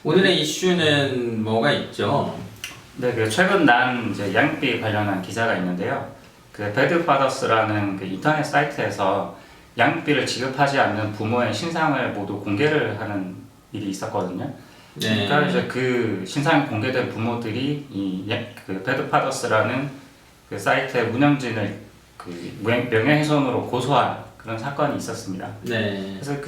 오늘의 이슈는 뭐가 있죠? 네, 최근 난 이제 양육비 관련한 기사가 있는데요. 배드파더스라는 인터넷 사이트에서 양육비를 지급하지 않는 부모의 신상을 모두 공개를 하는 일이 있었거든요. 네. 그러니까 이제 그 신상이 공개된 부모들이 배드파더스라는 사이트의 운영진을 명예훼손으로 고소한 그런 사건이 있었습니다. 네. 그래서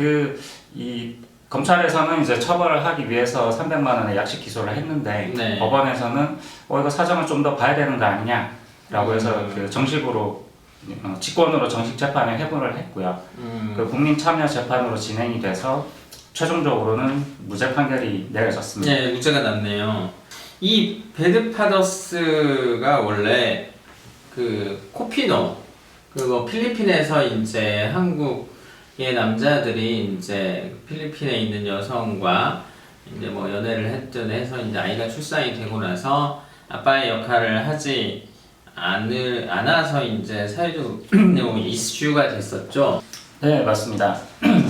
검찰에서는 이제 처벌을 하기 위해서 300만 원의 약식 기소를 했는데 네. 법원에서는 이거 사정을 좀 더 봐야 되는 거 아니냐라고 해서 정식으로 직권으로 정식 재판을 회부를 했고요. 국민 참여 재판으로 진행이 돼서 최종적으로는 무죄 판결이 내려졌습니다. 네, 무죄가 났네요. 이 배드파더스가 원래 코피노 그리고 필리핀에서 이제 한국의 남자들이 이제 필리핀에 있는 여성과 이제 뭐 연애를 했든 해서 이제 아이가 출산이 되고 나서 아빠의 역할을 하지 않아서 이제 사회적 이슈가 됐었죠. 네, 맞습니다.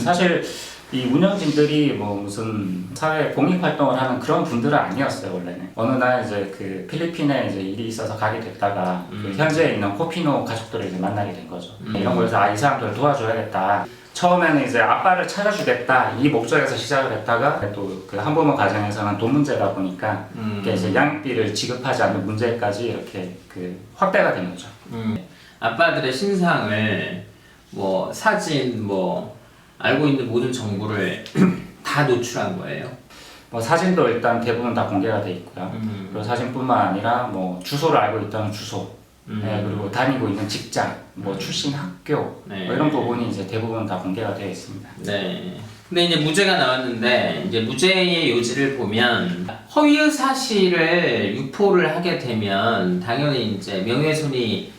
사실 이 운영진들이 무슨 사회 공익 활동을 하는 그런 분들은 아니었어요, 원래는. 어느 날 이제 필리핀에 이제 일이 있어서 가게 됐다가 현지에 있는 코피노 가족들을 이제 만나게 된 거죠. 이런 거에서 이 사람들을 도와줘야겠다. 처음에는 이제 아빠를 찾아주겠다 이 목적에서 시작을 했다가 또 한부모 가정에서는 돈 문제다 보니까 이제 양육비를 지급하지 않는 문제까지 이렇게 확대가 된 거죠. 아빠들의 신상을 사진 알고 있는 모든 정보를 다 노출한 거예요. 사진도 일단 대부분 다 공개가 돼 있고요. 그리고 사진뿐만 아니라 주소를 알고 있다는 주소, 네, 그리고 다니고 있는 직장, 출신 학교 네. 이런 부분이 이제 대부분 다 공개가 되어 있습니다. 네. 근데 이제 무죄가 나왔는데 이제 무죄의 요지를 보면 허위 사실을 유포를 하게 되면 당연히 이제 명예훼손이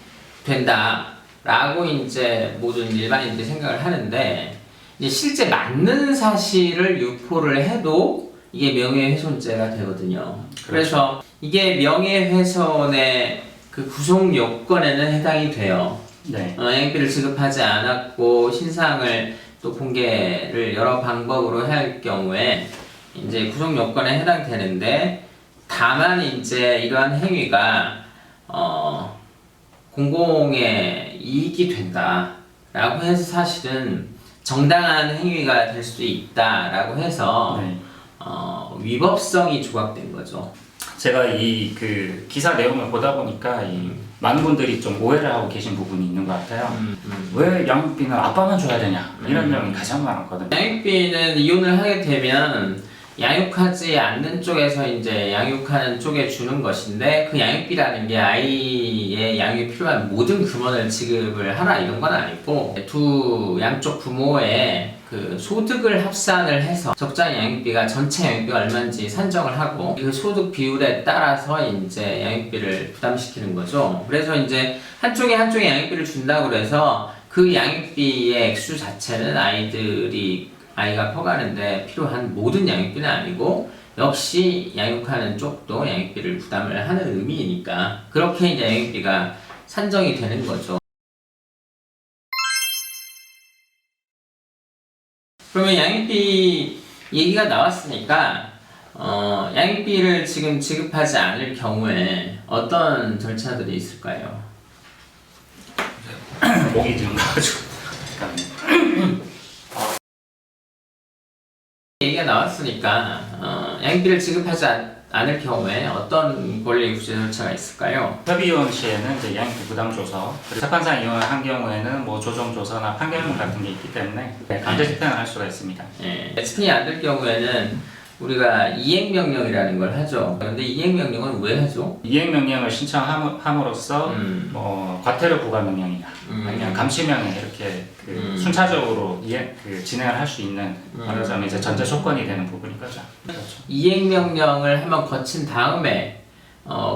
된다라고 이제 모든 일반인들이 생각을 하는데 이제 실제 맞는 사실을 유포를 해도 이게 명예훼손죄가 되거든요. 그래서 이게 명예훼손의 구속 요건에는 해당이 돼요. 네. 양육비를 지급하지 않았고 신상을 또 공개를 여러 방법으로 할 경우에 이제 구속 요건에 해당되는데 다만 이제 이러한 행위가 공공의 이익이 된다라고 해서 사실은 정당한 행위가 될 수 있다라고 해서 네. 위법성이 조각된 거죠. 제가 이 기사 내용을 보다 보니까 많은 분들이 좀 오해를 하고 계신 부분이 있는 것 같아요. 왜 양육비는 아빠만 줘야 되냐 이런 점이 가장 많았거든요. 양육비는 이혼을 하게 되면 양육하지 않는 쪽에서 이제 양육하는 쪽에 주는 것인데 그 양육비라는 게 아이의 양육에 필요한 모든 금원을 지급을 하라 이런 건 아니고 양쪽 부모의 소득을 합산을 해서 적정한 양육비가 전체 양육비가 얼마인지 산정을 하고 그 소득 비율에 따라서 이제 양육비를 부담시키는 거죠. 그래서 이제 한쪽에 양육비를 준다고 그래서 그 양육비의 액수 자체는 아이가 커가는데 필요한 모든 양육비는 아니고 역시 양육하는 쪽도 양육비를 부담을 하는 의미이니까 그렇게 이제 양육비가 산정이 되는 거죠. 그러면 양육비 얘기가 나왔으니까 양육비를 지금 지급하지 않을 경우에 어떤 절차들이 있을까요? 목이 좀 나가지고 얘기가 나왔으니까 양육비를 지급하지 않을 경우에 어떤 권리 구제 절차가 있을까요? 협의이혼 시에는 이제 양육비 부담 조서, 재판상 이혼을 한 경우에는 조정 조서나 판결문 같은 게 있기 때문에 강제 집행을 할 수가 있습니다. 집행이 안 될 경우에는 우리가 이행명령이라는 걸 하죠. 그런데 이행명령은 왜 하죠? 이행명령을 신청함으로써 과태료 부과 명령이나 아니면 감시명령 이렇게 순차적으로 진행을 할 수 있는 말하자면 이제 전제 조건이 되는 부분인 거죠. 그렇죠. 이행명령을 한번 거친 다음에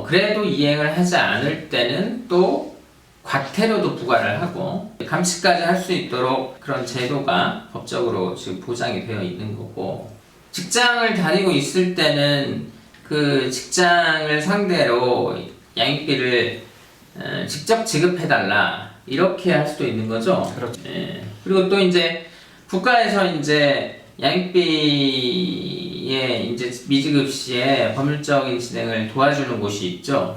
그래도 이행을 하지 않을 때는 또 과태료도 부과를 하고 감시까지 할 수 있도록 그런 제도가 법적으로 지금 보장이 되어 있는 거고 직장을 다니고 있을 때는 그 직장을 상대로 양육비를 직접 지급해달라 이렇게 할 수도 있는 거죠. 그렇죠. 그리고 또 이제 국가에서 이제 양육비에 양육비에 이제 미지급 시에 법률적인 진행을 도와주는 곳이 있죠.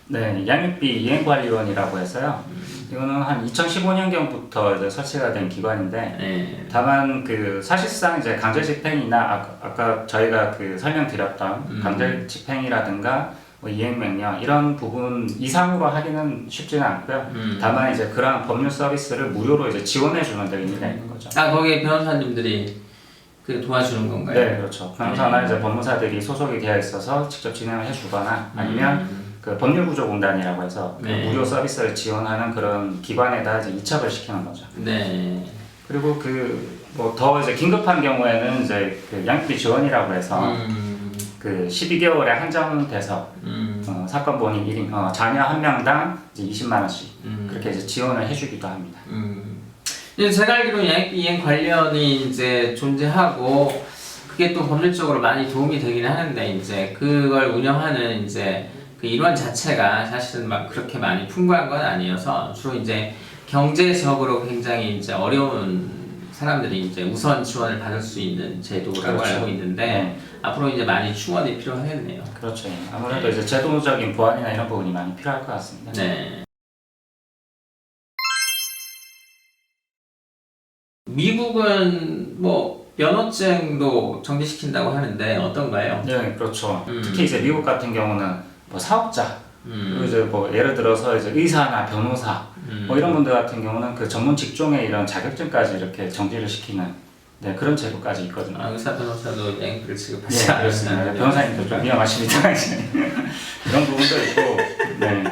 네, 양육비 이행관리원이라고 해서요. 이거는 한 2015년경부터 이제 설치가 된 기관인데, 네. 다만 그 사실상 이제 강제 집행이나 아까 저희가 그 설명드렸던 강제 집행이라든가 뭐 이행 명령 이런 부분 이상으로 하기는 쉽지는 않고요. 다만 이제 그러한 법률 서비스를 무료로 이제 지원해 주는 데가 있는 거죠. 아, 거기에 변호사님들이 그 도와주는 건가요? 네, 그렇죠. 변호사나 이제 법무사들이 소속이 되어 있어서 직접 진행을 해주거나 아니면 그 법률구조공단이라고 해서 그 네. 무료 서비스를 지원하는 그런 기관에다 이제 이첩을 시키는 거죠. 네. 그리고 그 뭐 더 이제 긴급한 경우에는 이제 그 양육비 지원이라고 해서 그 12개월에 한정돼서 사건 본인 1인 자녀 한 명당 이제 20만 원씩 그렇게 이제 지원을 해주기도 합니다. 이제 제가 알기로는 양육비 이행 관련이 이제 존재하고 그게 또 법률적으로 많이 도움이 되긴 하는데 이제 그걸 운영하는 이제 그 일원 자체가 사실은 막 그렇게 많이 풍부한 건 아니어서 주로 이제 경제적으로 굉장히 이제 어려운 사람들이 이제 우선 지원을 받을 수 있는 제도라고 그렇죠. 알고 있는데 앞으로 이제 많이 충원이 필요하겠네요. 그렇죠. 아무래도 이제 제도적인 보완이나 이런 부분이 많이 필요할 것 같습니다. 네. 미국은 뭐 면허증도 정지시킨다고 하는데 어떤가요? 네, 그렇죠. 특히 이제 미국 같은 경우는 뭐 사업자, 그리고 이제 뭐 예를 들어서 이제 의사나 변호사, 뭐 이런 분들 같은 경우는 그 전문 직종의 이런 자격증까지 이렇게 정지를 시키는 네, 그런 제도까지 있거든요. 아, 의사 변호사도 양육비를 지급하지 네, 그렇습니다. 않으시나요? 변호사님도 좀 위험하십니다. 그런 부분도 있고, 네.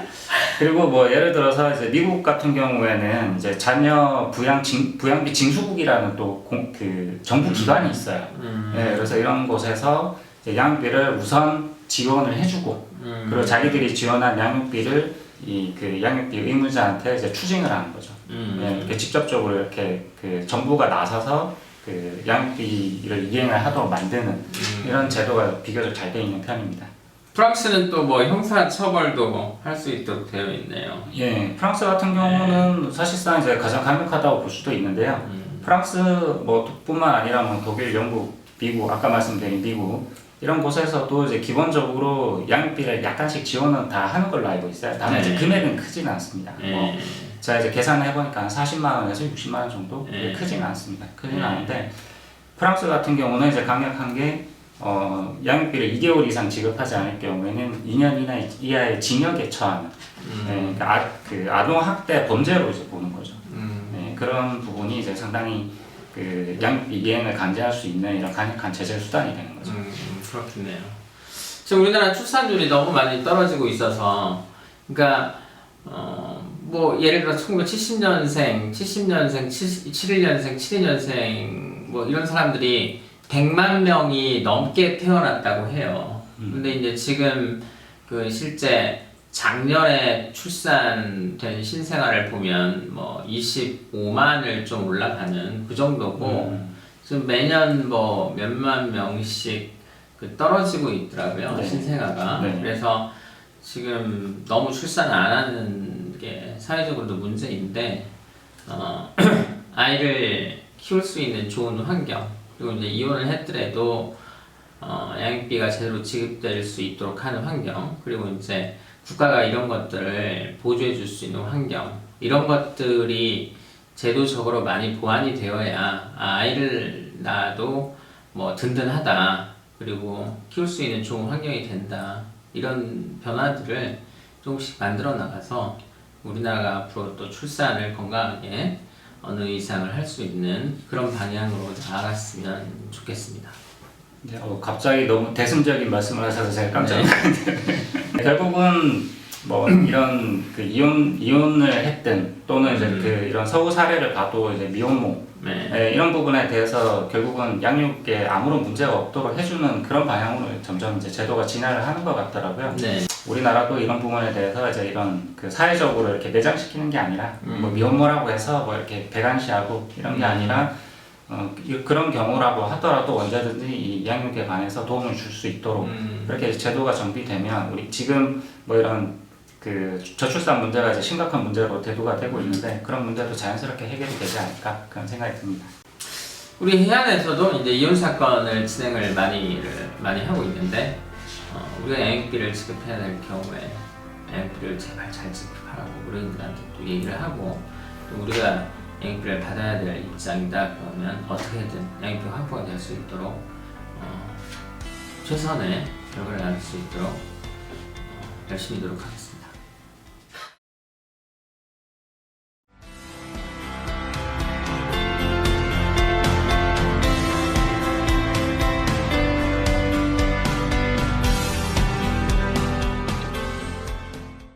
그리고 뭐 예를 들어서 이제 미국 같은 경우에는 이제 자녀 부양비 징수국이라는 또 그 정부 기관이 있어요. 네, 그래서 이런 곳에서 이제 양육비를 우선 지원을 해주고, 그리고 자기들이 지원한 양육비를 이 그 양육비 의무자한테 이제 추징을 하는 거죠. 네, 이렇게 직접적으로 이렇게 그 정부가 나서서 그 양육비를 이행을 하도록 만드는 이런 제도가 비교적 잘 되어 있는 편입니다. 프랑스는 또 뭐 형사 처벌도 할 수 있도록 되어 있네요. 예, 프랑스 같은 경우는 사실상 이제 가장 강력하다고 볼 수도 있는데요. 프랑스 뭐뿐만 아니라 뭐 독일, 영국, 미국, 아까 말씀드린 미국 이런 곳에서도 이제 기본적으로 양육비를 약간씩 지원은 다 하는 걸로 알고 있어요. 다만 이제 금액은 크지는 않습니다. 뭐 제가 이제 계산을 해보니까 한 40만 원에서 60만 원 정도 크지는 않습니다. 크지는 않은데 프랑스 같은 경우는 이제 강력한 게 양육비를 2개월 이상 지급하지 않을 경우에는 2년 이하의 징역에 처하는 네, 그러니까 그 아동학대 범죄로 이제 보는 거죠. 네, 그런 부분이 이제 상당히 그 양육비 이행을 강제할 수 있는 이런 강력한 제재 수단이 되는 거죠. 그렇겠네요. 지금 우리나라 출산율이 너무 많이 떨어지고 있어서, 그러니까 뭐 예를 들어 1970년생, 70년생, 71년생, 72년생 뭐 이런 사람들이 100만 명이 넘게 태어났다고 해요. 근데 이제 지금 그 실제 작년에 출산된 신생아를 보면 뭐 25만을 좀 올라가는 그 정도고 지금 매년 뭐 몇만 명씩 그 떨어지고 있더라고요. 네. 신생아가. 네. 그래서 지금 너무 출산을 안 하는 게 사회적으로도 문제인데 아이를 키울 수 있는 좋은 환경 그리고 이제 이혼을 했더라도 양육비가 제대로 지급될 수 있도록 하는 환경 그리고 이제 국가가 이런 것들을 보조해 줄 수 있는 환경 이런 것들이 제도적으로 많이 보완이 되어야 아이를 낳아도 뭐 든든하다 그리고 키울 수 있는 좋은 환경이 된다 이런 변화들을 조금씩 만들어 나가서 우리나라가 앞으로 또 출산을 건강하게 어느 이상을 할 수 있는 그런 방향으로 나아갔으면 좋겠습니다. 네, 갑자기 너무 대승적인 말씀을 하셔서 제가 깜짝 놀랐는데 결국은 뭐 이런 그 이혼을 했든 또는 이제 그 이런 서구 사례를 봐도 이제 미혼모 이런 부분에 대해서 결국은 양육에 아무런 문제가 없도록 해주는 그런 방향으로 점점 이제 제도가 진화를 하는 것 같더라고요. 네. 우리나라도 이런 부분에 대해서 이제 이런 그 사회적으로 이렇게 매장시키는 게 아니라 뭐 미혼모라고 해서 뭐 이렇게 배관시하고 이런 게 아니라 그런 경우라고 하더라도 언제든지 이 양육에 관해서 도움을 줄 수 있도록 그렇게 제도가 정비되면 우리 지금 뭐 이런 그 저출산 문제가 이제 심각한 문제로 대두가 되고 있는데 그런 문제도 자연스럽게 해결이 되지 않을까 그런 생각이 듭니다. 우리 해안에서도 이제 이혼 사건을 진행을 많이 하고 있는데 우리가 양육비를 지급해야 될 경우에 양육비를 제발 잘 지급하라고 의뢰인들한테 또 얘기를 하고 또 우리가 양육비를 받아야 될 입장이다 그러면 어떻게든 양육비 확보가 될 수 있도록 최선의 결과를 낳을 수 있도록 열심히 노력하겠습니다.